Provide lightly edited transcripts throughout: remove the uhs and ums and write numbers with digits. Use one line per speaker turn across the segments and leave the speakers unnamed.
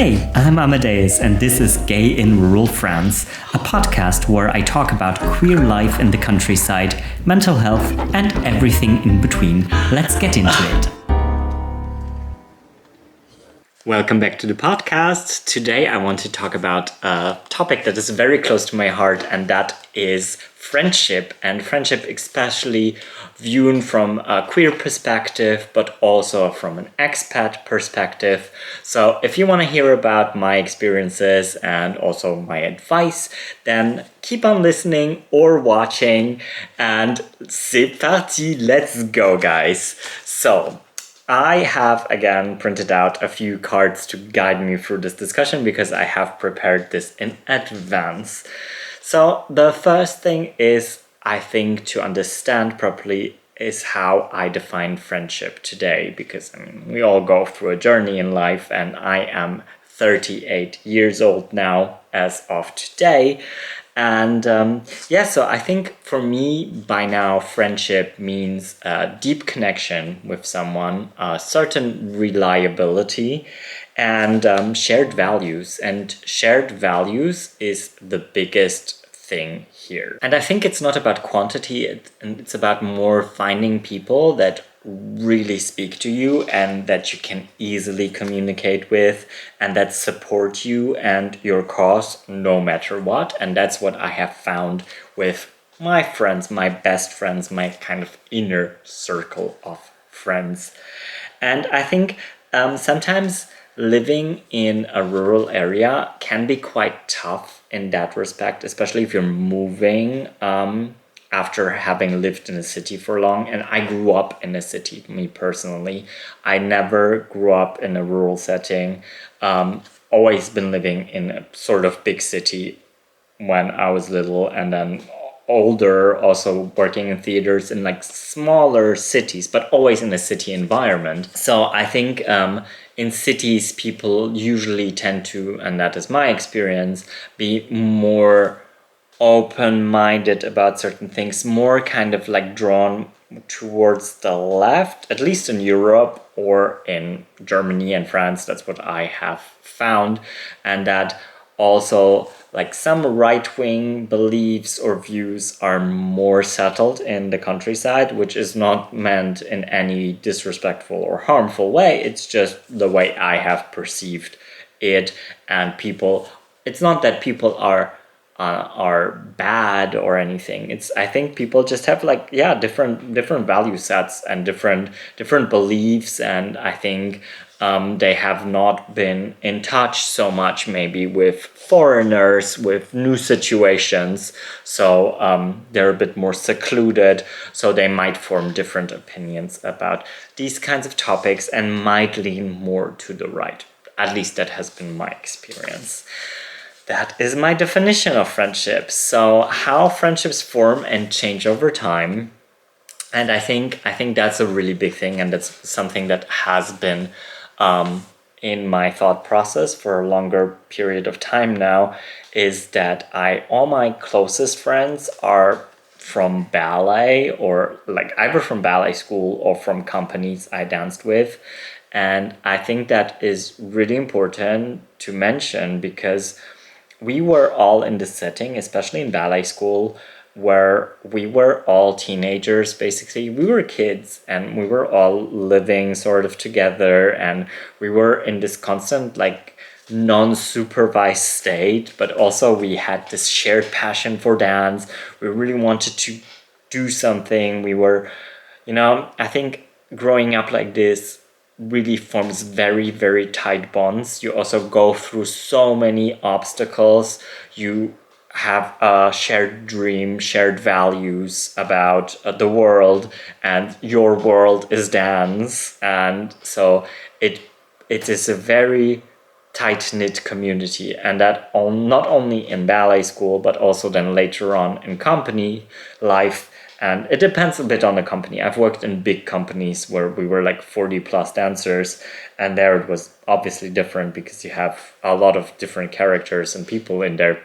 Hey, I'm Amadeus, and this is Gay in Rural France, a podcast where I talk about queer life in the countryside, mental health, and everything in between. Let's get into it. Welcome back to the podcast. Today I want to talk about a topic that is very close to my heart, and that is friendship, and friendship especially viewed from a queer perspective, but also from an expat perspective. So if you want to hear about my experiences and also my advice, then keep on listening or watching, and c'est parti, let's go guys. So I have again printed out a few cards to guide me through this discussion because I have prepared this in advance. So the first thing is, I think, to understand properly is how I define friendship today, because we all go through a journey in life, and I am 38 years old now as of today. And so I think for me by now, friendship means a deep connection with someone, a certain reliability, and shared values. And shared values is the biggest thing here. And I think it's not about quantity, it's about more finding people that really speak to you and that you can easily communicate with and that support you and your cause no matter what. And that's what I have found with my friends, my best friends, my kind of inner circle of friends. And I think sometimes living in a rural area can be quite tough in that respect, especially if you're moving after having lived in a city for long. And I grew up in a city, me personally. I never grew up in a rural setting. Always been living in a sort of big city when I was little, and then older, also working in theaters in like smaller cities, but always in a city environment. So I think in cities, people usually tend to, and that is my experience, be more open-minded about certain things, more kind of like drawn towards the left, at least in Europe or in Germany and France. That's what I have found. And that also like some right-wing beliefs or views are more settled in the countryside, which is not meant in any disrespectful or harmful way. It's just the way I have perceived it. And people, it's not that people are bad or anything. I think people just have different value sets and different beliefs, and I think they have not been in touch so much maybe with foreigners, with new situations, so they're a bit more secluded, so they might form different opinions about these kinds of topics and might lean more to the right. At least that has been my experience. That is my definition of friendship. So how friendships form and change over time. And I think that's a really big thing, and that's something that has been in my thought process for a longer period of time now, is that all my closest friends are from ballet, or like either from ballet school or from companies I danced with. And I think that is really important to mention, because we were all in this setting, especially in ballet school, where we were all teenagers, basically. We were kids, and we were all living sort of together, and we were in this constant, like, non-supervised state, but also we had this shared passion for dance. We really wanted to do something. We were, I think growing up like this really forms very, very tight bonds. You also go through so many obstacles. You have a shared dream, shared values about the world, and your world is dance. And so it is a very tight-knit community, and that not only in ballet school, but also then later on in company life. And it depends a bit on the company. I've worked in big companies where we were like 40 plus dancers, and there it was obviously different because you have a lot of different characters and people in there.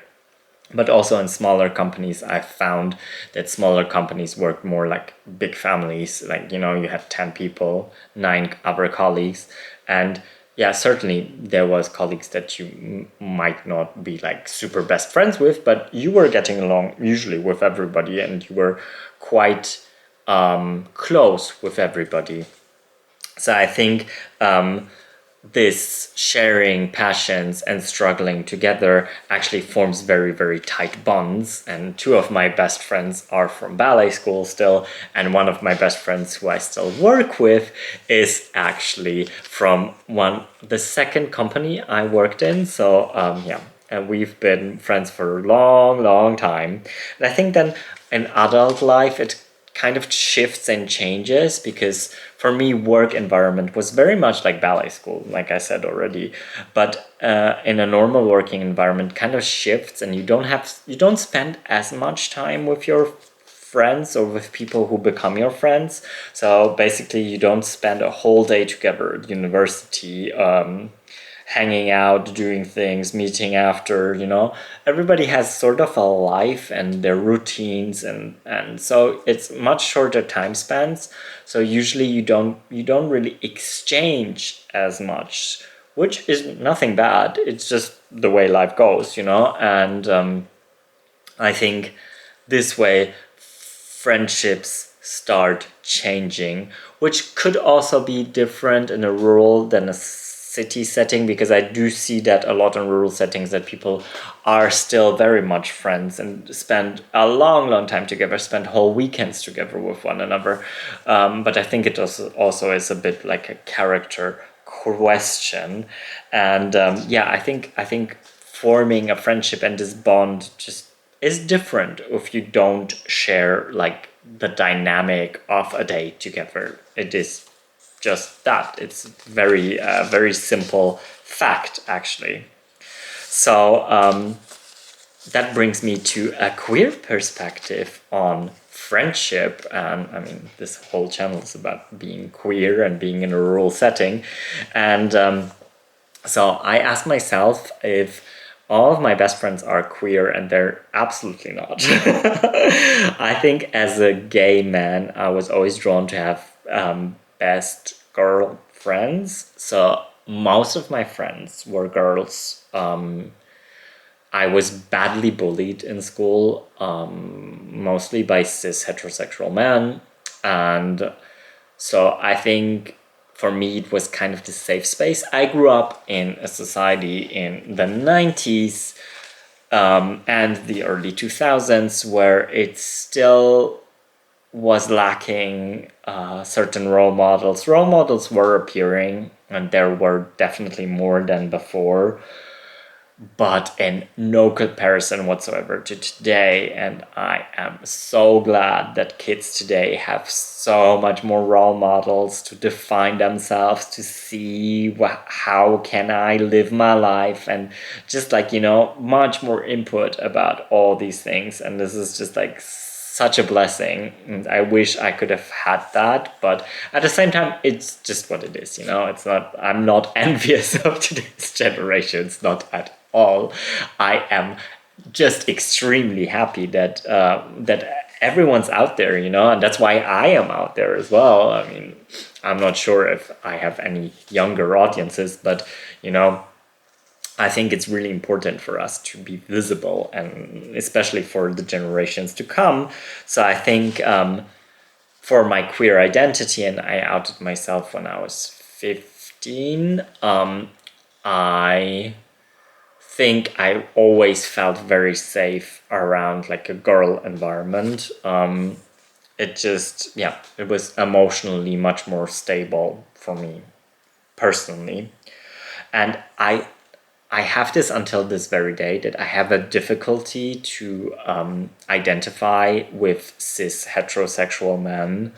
But also in smaller companies, I've found that smaller companies work more like big families. Like, you had 10 people, 9 other colleagues, and yeah, certainly there was colleagues that you might not be like super best friends with, but you were getting along usually with everybody, and you were quite close with everybody. So I think this sharing passions and struggling together actually forms very, very tight bonds. And two of my best friends are from ballet school still. And one of my best friends who I still work with is actually from the second company I worked in. So, yeah. And we've been friends for a long, long time. And I think then in adult life, it kind of shifts and changes, because for me work environment was very much like ballet school, like I said already, but in a normal working environment kind of shifts, and you don't spend as much time with your friends or with people who become your friends. So basically you don't spend a whole day together at university, hanging out, doing things, meeting after, everybody has sort of a life and their routines, and so it's much shorter time spans. So usually you don't really exchange as much, which is nothing bad. It's just the way life goes, and I think this way friendships start changing, which could also be different in a rural than a city setting, because I do see that a lot in rural settings, that people are still very much friends and spend a long, long time together, spend whole weekends together with one another. But I think it also is a bit like a character question, and yeah, I think forming a friendship and this bond just is different if you don't share like the dynamic of a day together. It is just that. It's very simple fact, actually. So that brings me to a queer perspective on friendship. And I mean, this whole channel is about being queer and being in a rural setting. And so I ask myself if all of my best friends are queer, and they're absolutely not. I think as a gay man, I was always drawn to have best girl friends. So most of my friends were girls. I was badly bullied in school, mostly by cis heterosexual men. And so I think for me, it was kind of the safe space. I grew up in a society in the 90s and the early 2000s where it still was lacking certain role models. Role models were appearing, and there were definitely more than before, but in no comparison whatsoever to today. And I am so glad that kids today have so much more role models to define themselves, to see how can I live my life, and just like, much more input about all these things. And this is just like such a blessing, and I wish I could have had that, but at the same time, it's just what it is. It's not, I'm not envious of today's generation. It's not at all. I am just extremely happy that everyone's out there, and that's why I am out there as well. I mean, I'm not sure if I have any younger audiences, but I think it's really important for us to be visible, and especially for the generations to come. So I think for my queer identity, and I outed myself when I was 15, I think I always felt very safe around like a girl environment. It just, yeah, it was emotionally much more stable for me personally. And I have this until this very day, that I have a difficulty to identify with cis heterosexual men.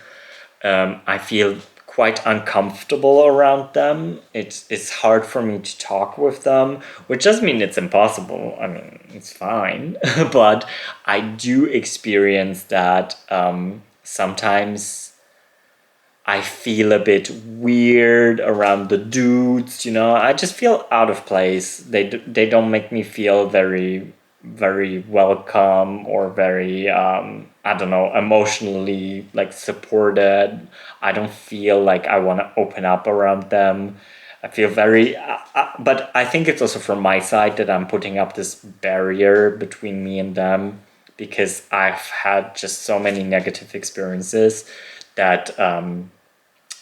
I feel quite uncomfortable around them. It's hard for me to talk with them, which doesn't mean it's impossible. I mean, it's fine. But I do experience that sometimes I feel a bit weird around the dudes, I just feel out of place. They don't make me feel very, very welcome, or very, I don't know, emotionally like supported. I don't feel like I want to open up around them. I feel very, but I think it's also from my side that I'm putting up this barrier between me and them because I've had just so many negative experiences that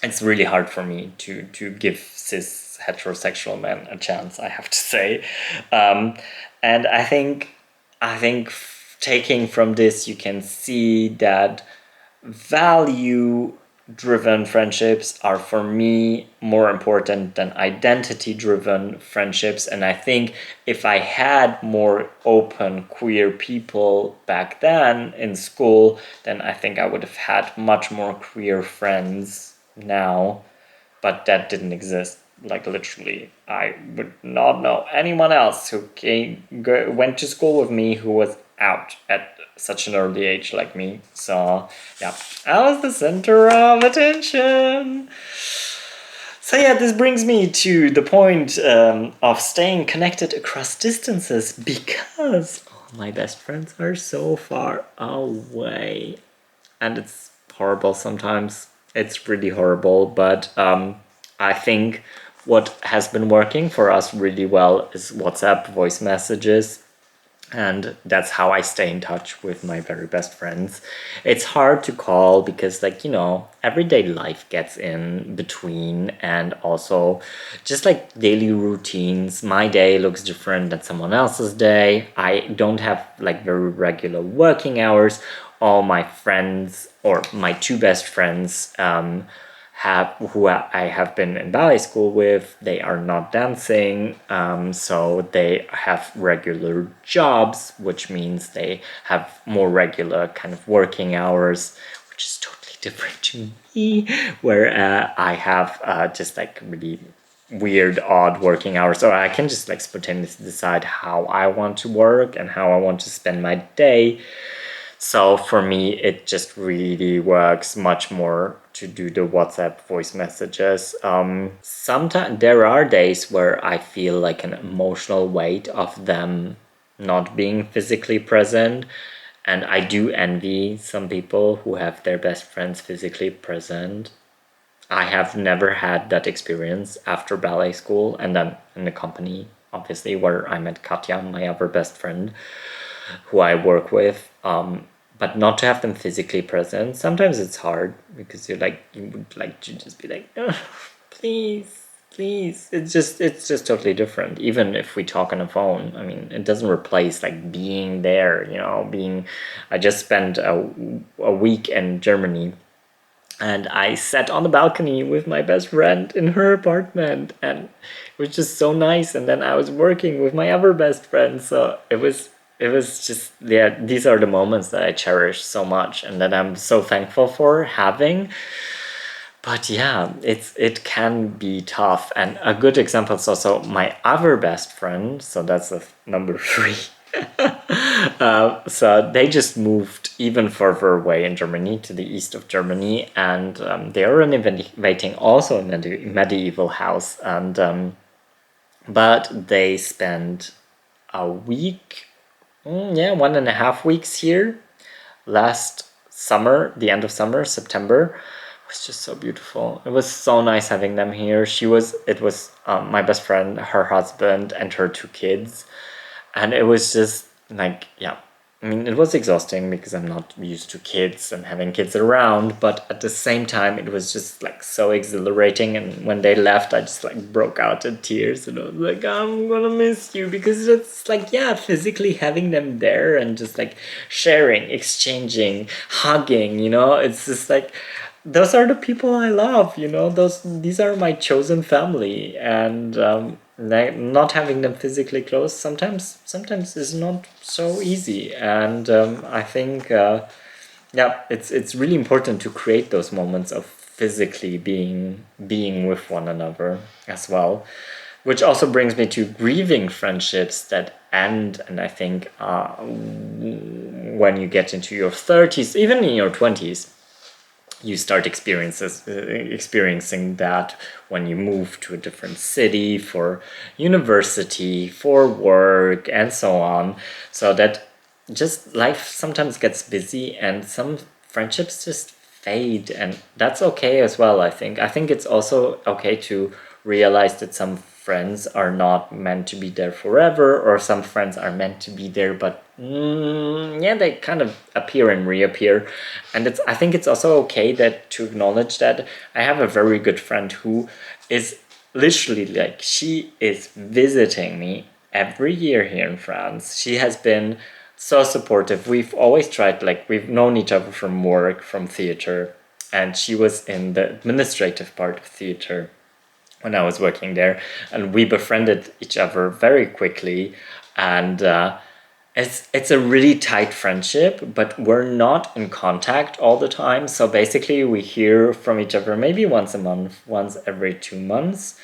it's really hard for me to give cis heterosexual men a chance. I have to say, um, and I think taking from this, you can see that value driven friendships are for me more important than identity driven friendships. And I think if I had more open queer people back then in school, then I think I would have had much more queer friends now, but that didn't exist. Like literally, I would not know anyone else who went to school with me who was out at such an early age like me. So yeah, I was the center of attention. So yeah, this brings me to the point of staying connected across distances because all my best friends are so far away, and it's horrible sometimes. It's really horrible, but I think what has been working for us really well is WhatsApp voice messages. And that's how I stay in touch with my very best friends. It's hard to call because, like, everyday life gets in between, and also just like daily routines. My day looks different than someone else's day. I don't have like very regular working hours. All my friends, or my two best friends, who I have been in ballet school with, they are not dancing, so they have regular jobs, which means they have more regular kind of working hours, which is totally different to me, where I have just like really weird, odd working hours, so I can just like spontaneously decide how I want to work and how I want to spend my day. So for me, it just really works much more to do the WhatsApp voice messages. Sometimes there are days where I feel like an emotional weight of them not being physically present. And I do envy some people who have their best friends physically present. I have never had that experience after ballet school and then in the company, obviously, where I met Katya, my other best friend, who I work with. But not to have them physically present. Sometimes it's hard because you would like to just be like, oh, please, please. It's just totally different. Even if we talk on the phone, I mean, it doesn't replace like being there. I just spent a week in Germany, and I sat on the balcony with my best friend in her apartment, and it was just so nice. And then I was working with my other best friend, so it was just, yeah, these are the moments that I cherish so much and that I'm so thankful for having. But yeah, it can be tough, and a good example is also my other best friend. So that's the number three. So they just moved even further away in Germany, to the east of Germany, and they are renovating also a medieval house, and but they spent a week, yeah, 1.5 weeks here last summer, the end of summer, September. It was just so beautiful. It was so nice having them here. It was my best friend, her husband, and her two kids. And it was just like, yeah, I mean, it was exhausting because I'm not used to kids and having kids around, but at the same time, it was just like so exhilarating. And when they left, I just like broke out in tears, and I was like, I'm gonna miss you, because it's like, yeah, physically having them there and just like sharing, exchanging, hugging, it's just like, those are the people I love, these are my chosen family. And like, not having them physically close sometimes is not so easy. And I think yeah, it's really important to create those moments of physically being with one another as well, which also brings me to grieving friendships that end. And I think when you get into your 30s, even in your 20s, you start experiencing that when you move to a different city for university, for work, and so on. So that just life sometimes gets busy, and some friendships just fade, and that's okay as well. I think it's also okay to realize that some friends are not meant to be there forever, or some friends are meant to be there, but yeah, they kind of appear and reappear. And I think it's also okay that to acknowledge that I have a very good friend who is literally like, she is visiting me every year here in France. She has been so supportive. We've always tried, like, we've known each other from work, from theater, and she was in the administrative part of theater when I was working there, and we befriended each other very quickly. And it's a really tight friendship, but we're not in contact all the time. So basically, we hear from each other maybe once a month, once every 2 months.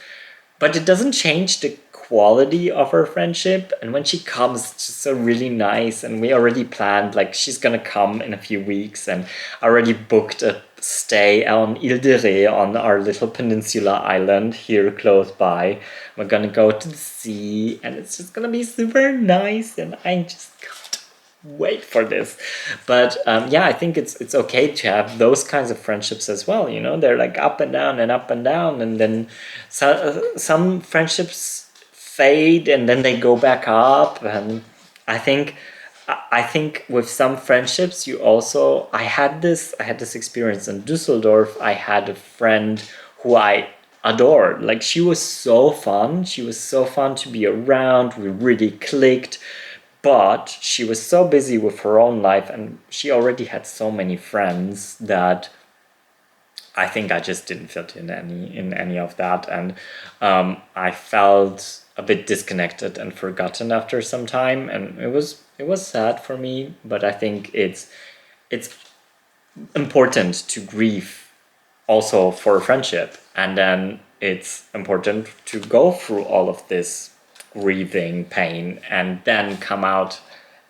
But it doesn't change the quality of our friendship. And when she comes, it's just so really nice. And we already planned, like, she's gonna come in a few weeks, and already booked a stay on Ile de Ré, on our little peninsula island here close by. We're gonna go to the sea, and it's just gonna be super nice. And I just can't wait for this. But yeah, I think it's okay to have those kinds of friendships as well. You know, they're like up and down and up and down, and then some friendships fade and then they go back up. And I think I think with some friendships, you also, I had this experience in Düsseldorf. I had a friend who I adored. Like, she was so fun. She was so fun to be around. We really clicked. But she was so busy with her own life, and she already had so many friends that I think I just didn't fit in any of that. And I felt a bit disconnected and forgotten after some time, and it was sad for me. But I think it's important to grieve also for a friendship, and then it's important to go through all of this grieving pain, and then come out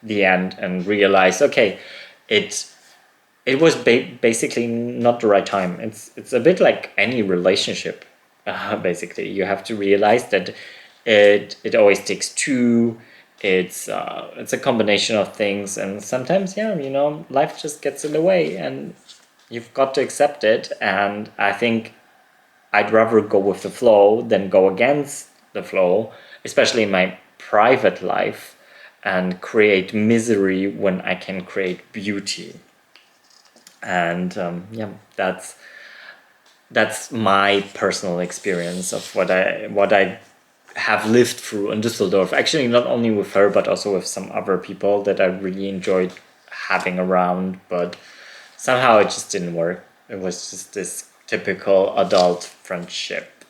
the end and realize, okay, it it was basically not the right time. It's a bit like any relationship. Basically, you have to realize that it always takes two. It's a combination of things, and sometimes, yeah, life just gets in the way, and you've got to accept it. And I think I'd rather go with the flow than go against the flow, especially in my private life, and create misery when I can create beauty. And yeah, that's my personal experience of what I have lived through in Düsseldorf. Actually, not only with her, but also with some other people that I really enjoyed having around. But somehow it just didn't work. It was just this typical adult friendship.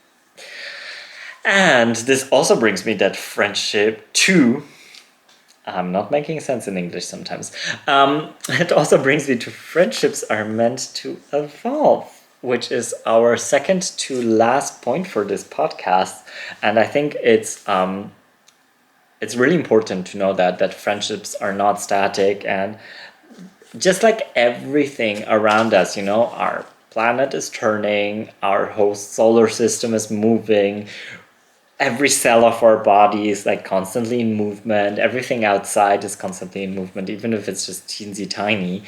And this also brings me that friendship to, I'm not making sense in English sometimes. It also brings me to friendships are meant to evolve, which is our second to last point for this podcast. And I think it's really important to know that friendships are not static, and just like everything around us, our planet is turning, our whole solar system is moving, every cell of our body is like constantly in movement. Everything outside is constantly in movement, even if it's just teensy tiny.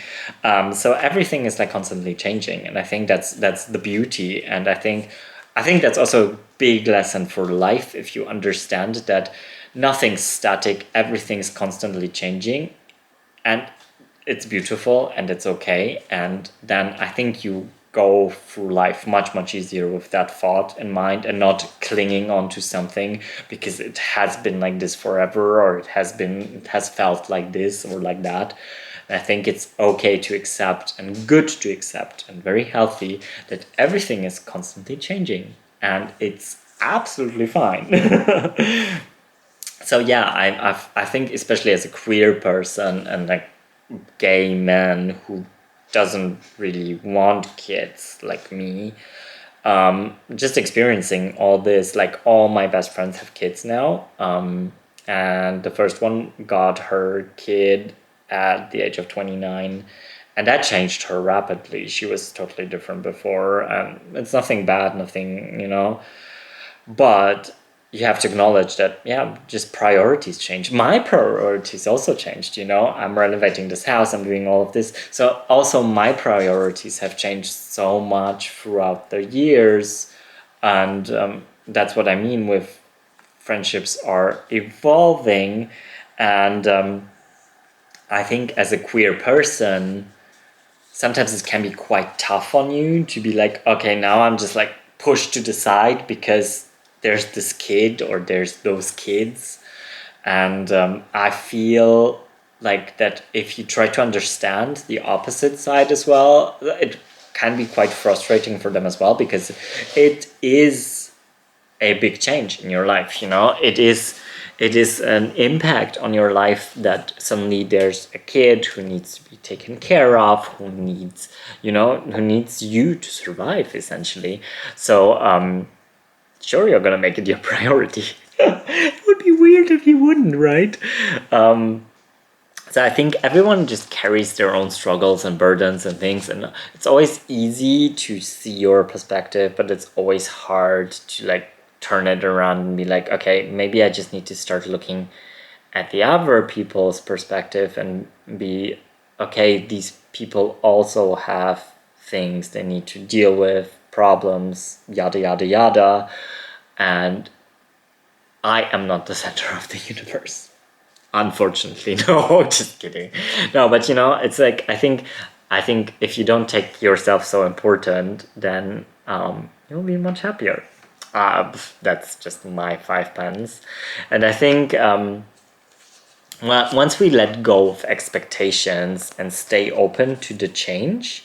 So everything is like constantly changing, and I think that's the beauty. And I think that's also a big lesson for life, if you understand that nothing's static, everything's constantly changing, and it's beautiful and it's okay. And then I think you go through life much easier with that thought in mind, and not clinging on to something because it has been like this forever, or it has felt like this or like that. And I think it's okay to accept, and good to accept, and very healthy, that everything is constantly changing, and it's absolutely fine. So yeah, I think, especially as a queer person and like gay man who doesn't really want kids like me, just experiencing all this, like, all my best friends have kids now, and the first one got her kid at the age of 29, and that changed her rapidly. She was totally different before, and it's nothing bad, nothing, but you have to acknowledge that, yeah, just priorities change. My priorities also changed. I'm renovating this house, I'm doing all of this, so also my priorities have changed so much throughout the years. And that's what I mean with friendships are evolving. And I think as a queer person, sometimes it can be quite tough on you to be like, okay, now I'm just like pushed to the side because there's this kid or there's those kids. And I feel like that if you try to understand the opposite side as well, it can be quite frustrating for them as well, because it is a big change in your life. It is an impact on your life that suddenly there's a kid who needs to be taken care of, who needs you to survive, essentially. So sure, you're gonna make it your priority. It would be weird if you wouldn't, right? So I think everyone just carries their own struggles and burdens and things, and it's always easy to see your perspective, but it's always hard to like turn it around and be like, okay, maybe I just need to start looking at the other people's perspective and be, okay, these people also have things they need to deal with, problems, yada yada yada, and I am not the center of the universe. Unfortunately, no, just kidding. No, but it's like I think if you don't take yourself so important, then you'll be much happier. That's just my 5 pence, and I think once we let go of expectations and stay open to the change,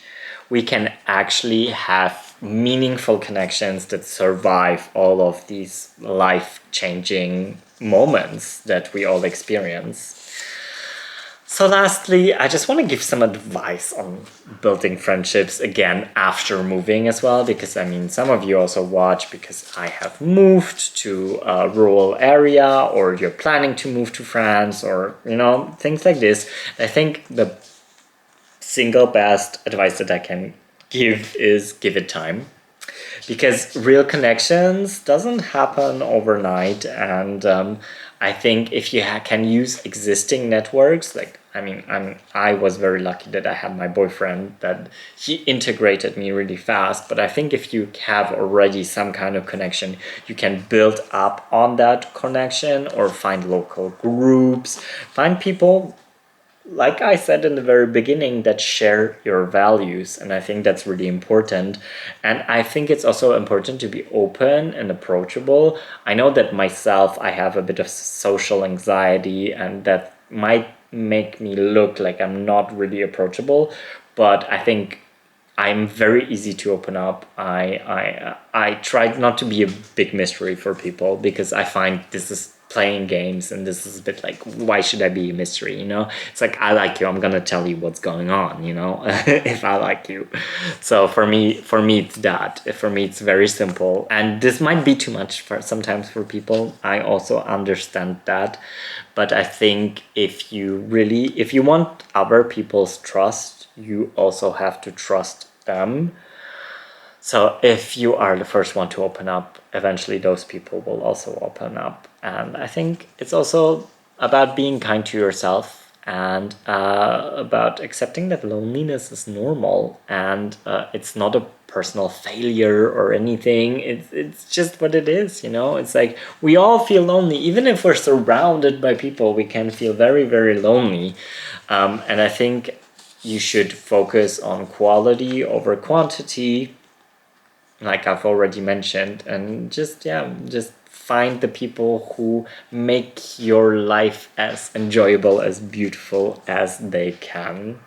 we can actually have meaningful connections that survive all of these life-changing moments that we all experience. So lastly, I just want to give some advice on building friendships again after moving as well, because I mean, some of you also watch because I have moved to a rural area, or you're planning to move to France, or things like this. I think the single best advice that I can give is give it time, because real connections doesn't happen overnight. And I think if you can use existing networks, like I was very lucky that I had my boyfriend, that he integrated me really fast. But I think if you have already some kind of connection, you can build up on that connection, or find local groups, find people, like I said in the very beginning, that share your values. And I think that's really important. And I think it's also important to be open and approachable. I know that myself, I have a bit of social anxiety, and that might make me look like I'm not really approachable. But I think I'm very easy to open up. I try not to be a big mystery for people, because I find this is playing games, and this is a bit like, why should I be a mystery? It's like, I like you, I'm gonna tell you what's going on. If I like you. So for me it's that. For me it's very simple, and this might be too much for sometimes for people. I also understand that, but I think if you want other people's trust, you also have to trust them. So if you are the first one to open up, eventually those people will also open up. And I think it's also about being kind to yourself, and about accepting that loneliness is normal, and it's not a personal failure or anything. It's just what it is. It's like, we all feel lonely. Even if we're surrounded by people, we can feel very, very lonely. And I think you should focus on quality over quantity, like I've already mentioned, and just find the people who make your life as enjoyable, as beautiful as they can.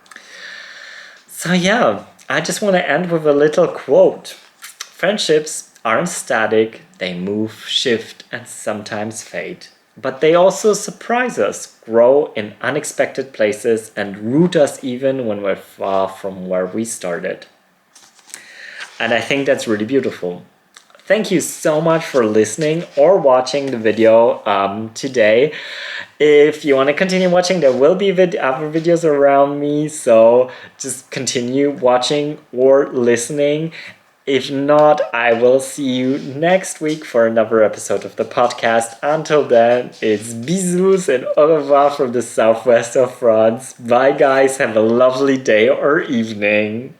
So yeah, I just want to end with a little quote. Friendships aren't static, they move, shift, and sometimes fade. But they also surprise us, grow in unexpected places, and root us even when we're far from where we started. And I think that's really beautiful. Thank you so much for listening or watching the video today. If you want to continue watching, there will be other videos around me, so just continue watching or listening. If not, I will see you next week for another episode of the podcast. Until then, it's bisous and au revoir from the southwest of France. Bye guys, have a lovely day or evening.